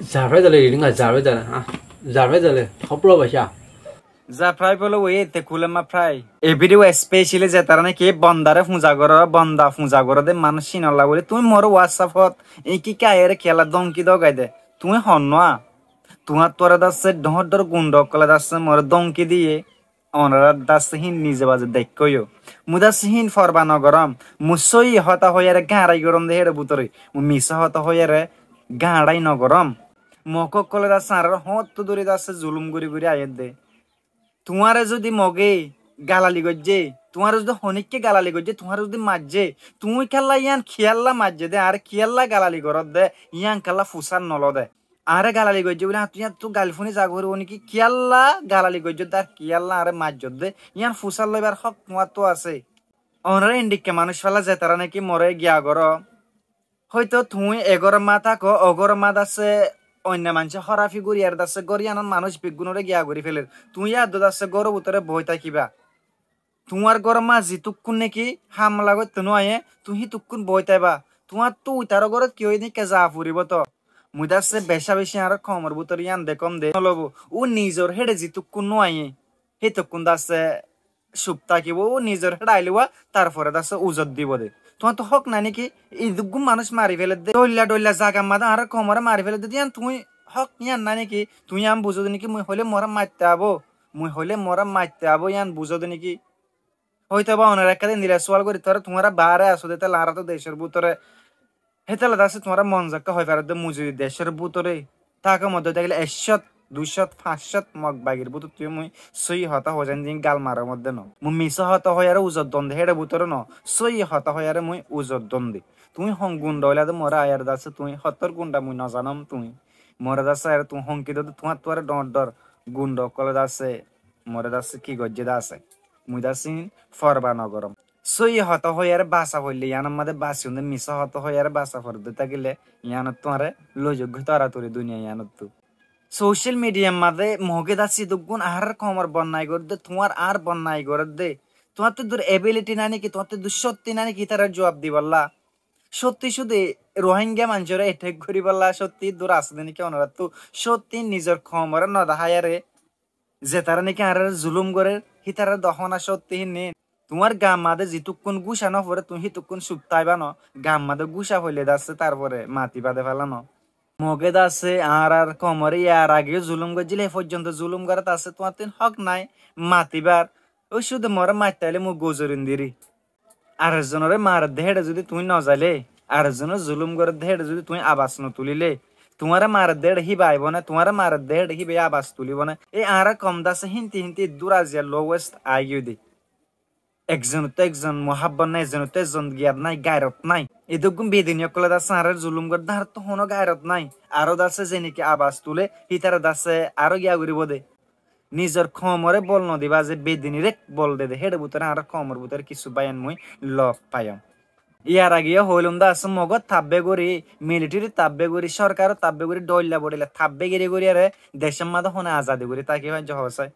জাফরাই দালে reading জাফরাই দালে জাফরাই দালে খপলো বাসা জাফরাই বলে ওই এতে কুলেমা ফ্রাই এ ভিডিও স্পেশালি যে তারা নাকি বন্দারে পূজা করো বন্দা পূজা করো দে মানুষ চিনলা বলে তুমি মোর হোয়াটসঅ্যাপত এই কি কায়ের খেলা দমকি দগাই দে তুমি হন্না তোমার তোরা দাসে ডহর ডর গুন্ড কলে দাসে মোর দমকি দিয়ে অনরা দাসে হিন নিজে বাজে দেখকইও মুদাসে হিন ফরবা নগরম মুসই হতা হইয়ারে গাঁড়াই গরম দে হেড়ে বুতরে মিসা হতা হইয়ারে গাঁড়াই নগরম মক কলে দাসে আর হত দূরে দাসে জুলুম গুরি গুরি আয়ের দে তোমারে যদি মগে গালালি গজ্জে তোমার যদি হনিককে গালালি গজ্জে তোমার যদি মাঝে তুমি খেললা ইয়ান খেয়াল্লা মাঝে দে আর খেয়াল্লা গালালি করত দে ইয়ান খেললা ফুসার নল দে আরে গালালি গজ্জে বলে তুই তো গালফুনি জাগর নাকি খেয়াল্লা গালালি গজ্জে তার খেয়াল্লা আরে মাঝত দে ইয়ান ফুসার লইবার হক তোমার তো আছে অনরে ইন্ডিককে মানুষ ফেলা যে তারা নাকি মরে গিয়া গর হয়তো তুই এগর মা থাকো অগর মা আছে অন্য মানুষে হরাফি গড়িয়ার দাসে গড়িয়ানোর মানুষ বিগুণরে গিয়া গড়ি ফেলে তুই আর দাসে গরু উতরে বই থাকিবা তোমার গর মা জিতুকুন নাকি হামলা করতে নয় তুই তুকুন বই তাইবা তোমার তো উইতার ঘরত কি হই নাকি যা ফুরিব তো মুই দাসে বেশা বেশি আর খমর বুতর ইয়ান দে কম দে লব ও নিজর হেডে জিতুকুন নয় হে তুকুন দাসে সুপ থাকিব ও নিজর হেডে আইলিবা তারপরে দাসে উজত দিব দে তোমার তো হক নাই নাকি এই দুগুম মানুষ মারি ফেলে দে ডইলা ডইলা জাগা মাদা আর কমরে মারি ফেলে দে ইয়ান তুই হক ইয়ান নাই নাকি তুই আম বুঝো নাকি মুই হলে মরা মারতে আবো মুই হলে মরা মারতে আবো ইয়ান বুঝো নাকি হয়তো বা অনেক একটা দিন দিলে সোয়াল করি তোরা তোমারা বারে আসো দে লারা তো দেশের ভিতরে হেতালে দাসে তোমারা মন জাক্কা হয় পারে দে মুজুরি দেশের ভিতরে তাকে মধ্যে দেখলে 100 200 500 মগ বাগির বুতো তুই মুই সই হতা হয়ে যান দিন গাল মারার মধ্যে ন মুই মিশা হতা হয় আর উজর দ্বন্দ্ব হেডে ভিতরে ন সই হতা হয় আর মুই উজর দ্বন্দ্বে তুমি হং গুন্ডা হইলা মরা আয়ার দাসে তুমি হতর গুন্ডা মুই নজানম তুমি মরে দাসে আর তুমি হংকি তোমার তোয়ারে ডর ডর গুন্ড কলে দাসে মরে দাসে কি গজ্জে দাসে মুই দাসিন ফরবা নগরম সই হত হইয়ার বাসা হইলে ইয়ান আমাদের বাসি হতে মিশা হত হইয়ার বাসা ফরতে থাকিলে ইয়ানত তোমারে লযোগ্য তারা তোরে দুনিয়া ইয়ানত তো সোশ্যাল মিডিয়ার মাঝে মগে দাসি দুগুণ আর কমর বন্যাই করে দে তোমার আর বন্যাই করে দে তোমার তো দূর এবিলিটি না নাকি তোমার তো দুঃসত্যি না নাকি তার জবাব দি বললা সত্যি শুধু রোহিঙ্গা মানুষরা এটেক করি বললা সত্যি দূর আসবে নাকি ওনারা তো সত্যি নিজের খমর ন দেখায়ারে যে তারা নাকি আর জুলুম করে হি তারা দহনা সত্যি নে তোমার গাম মাদে যেটুকুন গুছা ন পরে তুমি হিটুকুন সুপ্তাইবা ন গাম মাদে গুছা হইলে দাসছে তারপরে মাটি বাদে ফেলানো মগে দাসে আর কমরে ইয়ার আগে জুলুম গজিলে এ পর্যন্ত জুলুম করে আছে তোমার তিন হক নাই মাতিবার ওই শুধু মরে মারতে মু গোজরিন দিরি আরেকজনের মার দেহেড়ে যদি তুমি ন যাইলে আরেকজনের জুলুম করে দেহেড়ে যদি তুমি আবাস ন তুলিলে তোমার মার দেড় হিবা আইব না তোমার মার দেড় হিবে আবাস তুলিব না এই আর কম দাসে হিনতি হিনতি দুরাজিয়া লোয়েস্ট আইউ দি একজন তো একজন মহাব্বত নাই একজন তো একজন গিয়াত নাই গায়রত নাই এদুকুম বেদিনীয় কলে দাসে আর জুলুম করে দাঁড় তো হনো গায়রত নাই আরো দাসে যে নাকি আবাস তুলে হিতারে দাসে আরো গিয়া করিব দে নিজের খমরে বল নদিবা যে বেদিনীরে বল দে দে হেডে বুতরে আর খমর বুতরে কিছু বায়ান মুই লক পাইম ইয়ার আগে হইলুম দা আছে মগত থাব্বে করি মিলিটারি তাব্বে করি সরকার তাব্বে করি ডইলা বডিলা থাব্বে গিরি করি আরে দেশের মাঝে হনে আজাদি করি তাকে হয় জহসায়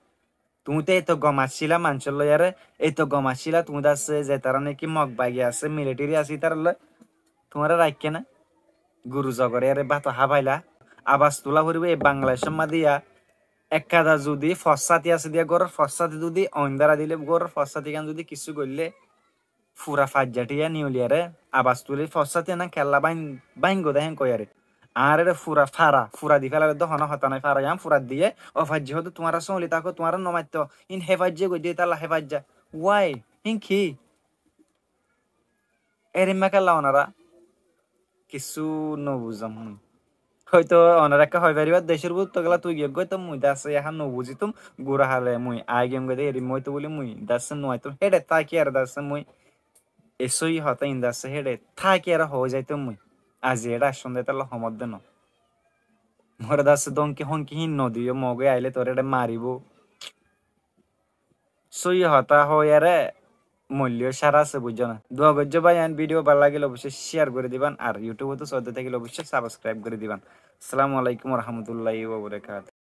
তুমি তো এত গমাচ্ছিলা মানুষের লয়ারে এই তো গমাচ্ছিলা তুমি তো আছে যে তারা নাকি মগ বাগি আছে মিলিটারি আছে তার লয় তোমার রাখকে না গুরু জগরে আরে বাত হাবাইলা আবাস তোলা করিব এই বাংলাদেশের মাদিয়া একাদা যদি ফসাতি আছে দিয়া গড়ের ফসাতি যদি অন্দারা দিলে গড়ের ফসাতি গান যদি কিছু করলে ফুরা ফাজ্জাটিয়া নিউলিয়ারে আবাস তুলি ফসাতি না খেলা বাইন গো দেখেন কয়ারে আর রে ফুরা ফারা ফুরা দি ফেলা দহন হতা নাই ফারা ইয়াম ফুরা দিয়ে অফাজ্য হতো তোমার সঙ্গলি তাকো তোমার নমাইত ইন হেফাজ্য গই দিয়ে তালা হেফাজ্জা ওয়াই হিংকি এরিমা খেলা ওনারা কিছু নবুঝাম হয়তো ওনারা একটা হয় পারিবার দেশের বুত তো গেলা তুই গিয়ে গই তো মুই দাসে এখন নবুঝিতুম গুড়া হালে মুই আই গেম গই এরি মই তো বলি মুই দাসে নয়তো হেডে তাকি আর দাসে মুই এসই হতা ইন দাসে হেডে থাকি আর হয়ে যাইতো মুই আজি এটা সন্ধ্যে তাহলে সমদ্দে ন মরে দাসে দংকি হংকি হিন নদীও মগে আইলে তোর এটা মারিব সই হতা হয় আরে মূল্য সারা আছে বুঝছো না দোয়া করছো ভাই ভিডিও ভালো লাগিলে অবশ্যই শেয়ার করে দিবেন আর ইউটিউবে তো সদ্য থাকিলে অবশ্যই সাবস্ক্রাইব করে দিবেন আসসালামু আলাইকুম রহমতুল্লাহি ওয়া বারাকাতুহু।